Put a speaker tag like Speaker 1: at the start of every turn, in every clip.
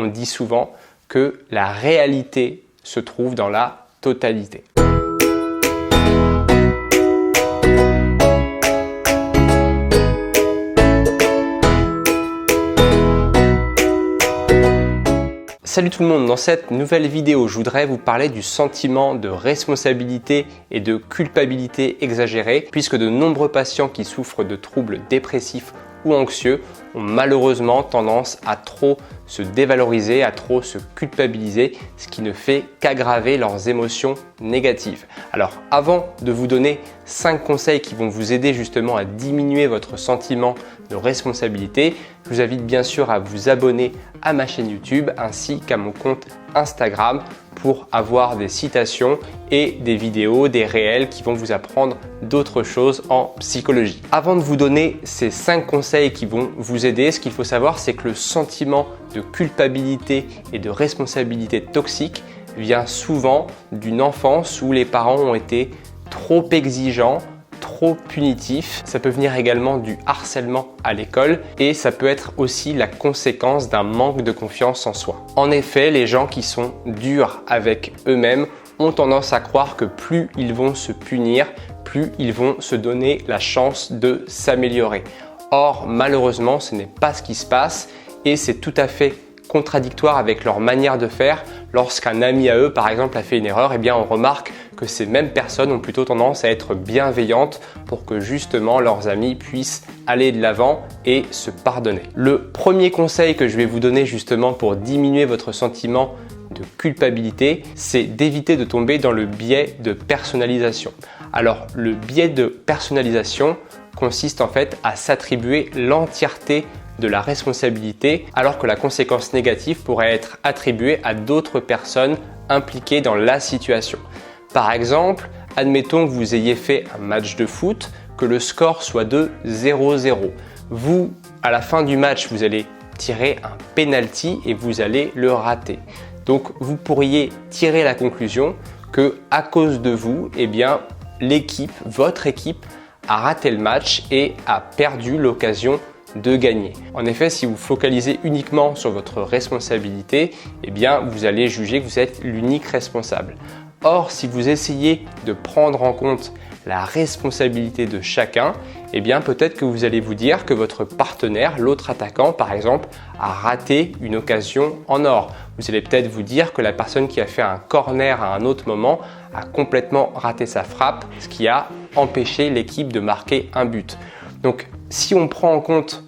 Speaker 1: on dit souvent que la réalité se trouve dans la totalité. Salut tout le monde, dans cette nouvelle vidéo, je voudrais vous parler du sentiment de responsabilité et de culpabilité exagérée, puisque de nombreux patients qui souffrent de troubles dépressifs ou anxieux ont malheureusement tendance à trop se dévaloriser, à trop se culpabiliser, ce qui ne fait qu'aggraver leurs émotions négatives. Alors avant de vous donner 5 conseils qui vont vous aider justement à diminuer votre sentiment de responsabilité, je vous invite bien sûr à vous abonner à ma chaîne YouTube ainsi qu'à mon compte Instagram pour avoir des citations et des vidéos, des réels qui vont vous apprendre d'autres choses en psychologie. Avant de vous donner ces 5 conseils qui vont vous aider, ce qu'il faut savoir, c'est que le sentiment de culpabilité et de responsabilité toxique vient souvent d'une enfance où les parents ont été trop exigeants, trop punitif. Ça peut venir également du harcèlement à l'école et ça peut être aussi la conséquence d'un manque de confiance en soi. En effet, les gens qui sont durs avec eux-mêmes ont tendance à croire que plus ils vont se punir, plus ils vont se donner la chance de s'améliorer. Or, malheureusement, ce n'est pas ce qui se passe et c'est tout à fait contradictoire avec leur manière de faire. Lorsqu'un ami à eux, par exemple, a fait une erreur, eh bien, on remarque que ces mêmes personnes ont plutôt tendance à être bienveillantes pour que justement leurs amis puissent aller de l'avant et se pardonner. Le premier conseil que je vais vous donner justement pour diminuer votre sentiment de culpabilité, c'est d'éviter de tomber dans le biais de personnalisation. Alors, le biais de personnalisation consiste en fait à s'attribuer l'entièreté de la responsabilité alors que la conséquence négative pourrait être attribuée à d'autres personnes impliquées dans la situation. Par exemple, admettons que vous ayez fait un match de foot, que le score soit de 0-0. Vous, à la fin du match, vous allez tirer un penalty et vous allez le rater. Donc, vous pourriez tirer la conclusion que à cause de vous, eh bien, l'équipe, votre équipe, a raté le match et a perdu l'occasion de gagner. En effet, si vous focalisez uniquement sur votre responsabilité, eh bien, vous allez juger que vous êtes l'unique responsable. Or, si vous essayez de prendre en compte la responsabilité de chacun, eh bien, peut-être que vous allez vous dire que votre partenaire, l'autre attaquant par exemple, a raté une occasion en or. Vous allez peut-être vous dire que la personne qui a fait un corner à un autre moment a complètement raté sa frappe, ce qui a empêché l'équipe de marquer un but. Donc, si on prend en compte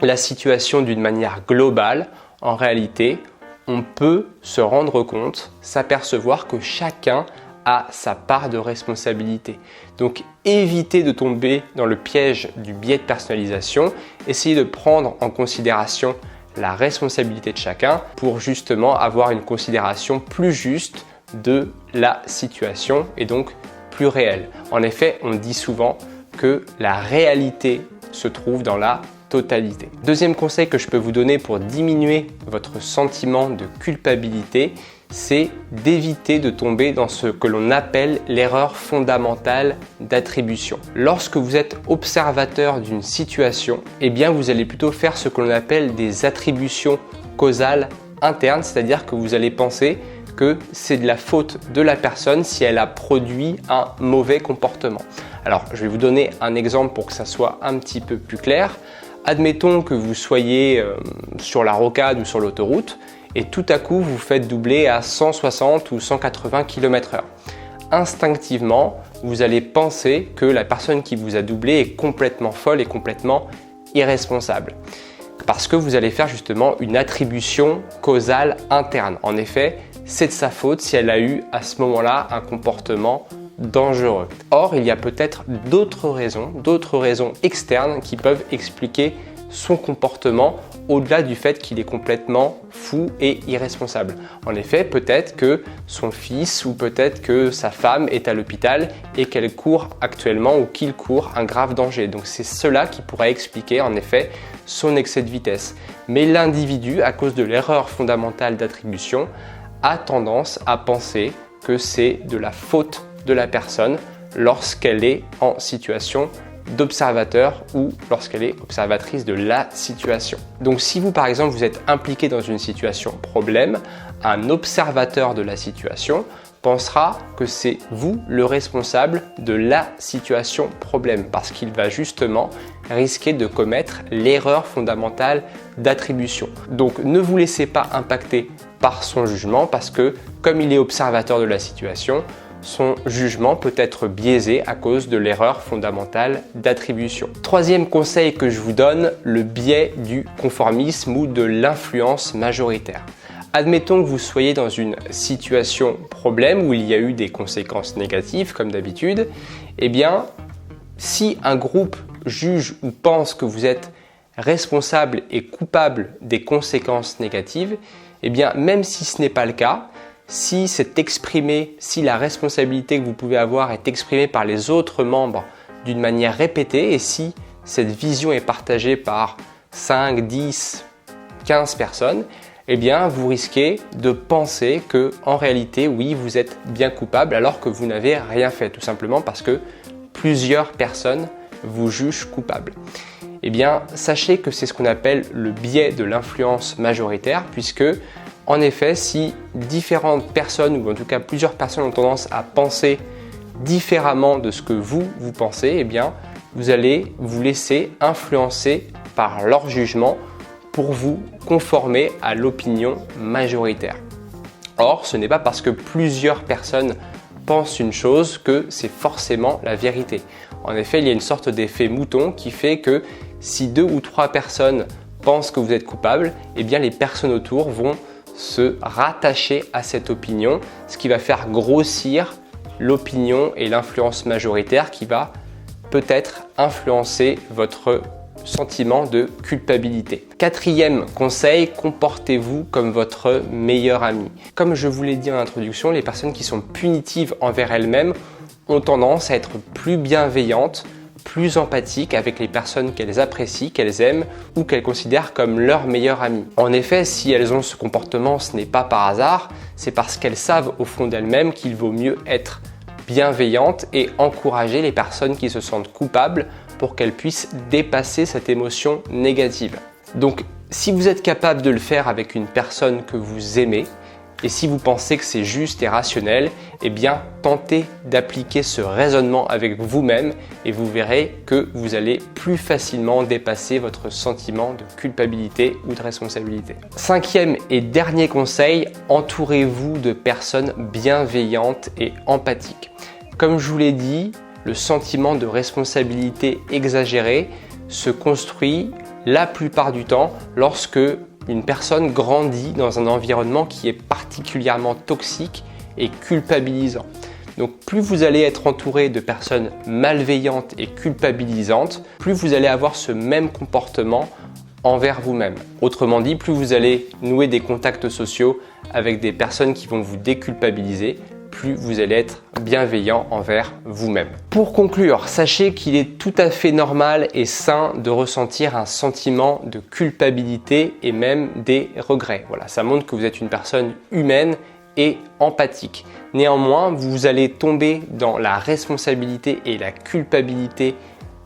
Speaker 1: la situation d'une manière globale, en réalité, on peut se rendre compte, s'apercevoir que chacun a sa part de responsabilité. Donc, évitez de tomber dans le piège du biais de personnalisation. Essayez de prendre en considération la responsabilité de chacun pour justement avoir une considération plus juste de la situation et donc plus réelle. En effet, on dit souvent que la réalité se trouve dans la totalité. Deuxième conseil que je peux vous donner pour diminuer votre sentiment de culpabilité, c'est d'éviter de tomber dans ce que l'on appelle l'erreur fondamentale d'attribution. Lorsque vous êtes observateur d'une situation, eh bien vous allez plutôt faire ce que l'on appelle des attributions causales internes, c'est-à-dire que vous allez penser que c'est de la faute de la personne si elle a produit un mauvais comportement. Alors, je vais vous donner un exemple pour que ça soit un petit peu plus clair. Admettons que vous soyez sur la rocade ou sur l'autoroute et tout à coup vous faites doubler à 160 ou 180 km/h. Instinctivement, vous allez penser que la personne qui vous a doublé est complètement folle et complètement irresponsable. Parce que vous allez faire justement une attribution causale interne. En effet, c'est de sa faute si elle a eu à ce moment-là un comportement dangereux. Or, il y a peut-être d'autres raisons externes qui peuvent expliquer son comportement au-delà du fait qu'il est complètement fou et irresponsable. En effet, peut-être que son fils ou peut-être que sa femme est à l'hôpital et qu'elle court actuellement ou qu'il court un grave danger. Donc c'est cela qui pourrait expliquer en effet son excès de vitesse. Mais l'individu, à cause de l'erreur fondamentale d'attribution, a tendance à penser que c'est de la faute de la personne lorsqu'elle est en situation d'observateur ou lorsqu'elle est observatrice de la situation. Donc si vous par exemple vous êtes impliqué dans une situation problème, un observateur de la situation pensera que c'est vous le responsable de la situation problème parce qu'il va justement risquer de commettre l'erreur fondamentale d'attribution. Donc ne vous laissez pas impacter par son jugement parce que comme il est observateur de la situation, son jugement peut être biaisé à cause de l'erreur fondamentale d'attribution. Troisième conseil que je vous donne, le biais du conformisme ou de l'influence majoritaire. Admettons que vous soyez dans une situation problème où il y a eu des conséquences négatives comme d'habitude, eh bien, si un groupe juge ou pense que vous êtes responsable et coupable des conséquences négatives, eh bien, même si ce n'est pas le cas, si c'est exprimé, si la responsabilité que vous pouvez avoir est exprimée par les autres membres d'une manière répétée et si cette vision est partagée par 5, 10, 15 personnes, eh bien, vous risquez de penser que, en réalité, oui, vous êtes bien coupable alors que vous n'avez rien fait, tout simplement parce que plusieurs personnes vous jugent coupable. Eh bien, sachez que c'est ce qu'on appelle le biais de l'influence majoritaire, puisque, en effet, si différentes personnes, ou en tout cas plusieurs personnes ont tendance à penser différemment de ce que vous pensez, eh bien, vous allez vous laisser influencer par leur jugement pour vous conformer à l'opinion majoritaire. Or, ce n'est pas parce que plusieurs personnes pensent une chose que c'est forcément la vérité. En effet, il y a une sorte d'effet mouton qui fait que si 2 ou 3 personnes pensent que vous êtes coupable, eh bien les personnes autour vont se rattacher à cette opinion, ce qui va faire grossir l'opinion et l'influence majoritaire qui va peut-être influencer votre sentiment de culpabilité. Quatrième conseil, comportez-vous comme votre meilleur ami. Comme je vous l'ai dit en introduction, les personnes qui sont punitives envers elles-mêmes ont tendance à être plus bienveillantes, plus empathiques avec les personnes qu'elles apprécient, qu'elles aiment ou qu'elles considèrent comme leurs meilleures amies. En effet, si elles ont ce comportement, ce n'est pas par hasard, c'est parce qu'elles savent au fond d'elles-mêmes qu'il vaut mieux être bienveillantes et encourager les personnes qui se sentent coupables pour qu'elles puissent dépasser cette émotion négative. Donc, si vous êtes capable de le faire avec une personne que vous aimez et si vous pensez que c'est juste et rationnel, eh bien, tentez d'appliquer ce raisonnement avec vous-même et vous verrez que vous allez plus facilement dépasser votre sentiment de culpabilité ou de responsabilité. Cinquième et dernier conseil, entourez-vous de personnes bienveillantes et empathiques. Comme je vous l'ai dit, le sentiment de responsabilité exagérée se construit la plupart du temps lorsque une personne grandit dans un environnement qui est particulièrement toxique et culpabilisant. Donc plus vous allez être entouré de personnes malveillantes et culpabilisantes, plus vous allez avoir ce même comportement envers vous-même. Autrement dit, plus vous allez nouer des contacts sociaux avec des personnes qui vont vous déculpabiliser, plus vous allez être bienveillant envers vous-même. Pour conclure, sachez qu'il est tout à fait normal et sain de ressentir un sentiment de culpabilité et même des regrets. Voilà, ça montre que vous êtes une personne humaine et empathique. Néanmoins, vous allez tomber dans la responsabilité et la culpabilité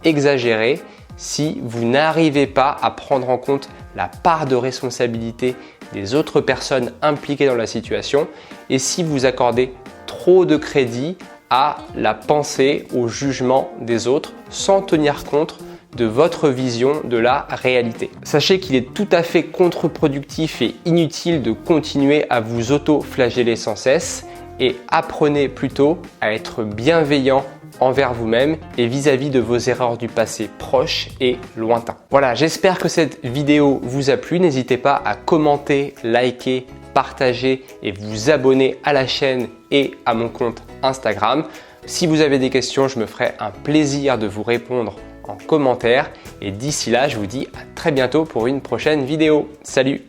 Speaker 1: exagérée si vous n'arrivez pas à prendre en compte la part de responsabilité des autres personnes impliquées dans la situation et si vous accordez trop de crédit à la pensée, au jugement des autres sans tenir compte de votre vision de la réalité. Sachez qu'il est tout à fait contre-productif et inutile de continuer à vous auto-flageller sans cesse et apprenez plutôt à être bienveillant envers vous-même et vis-à-vis de vos erreurs du passé proches et lointains. Voilà, j'espère que cette vidéo vous a plu. N'hésitez pas à commenter, liker, partager et vous abonner à la chaîne et à mon compte Instagram. Si vous avez des questions, je me ferai un plaisir de vous répondre en commentaire. Et d'ici là, je vous dis à très bientôt pour une prochaine vidéo. Salut!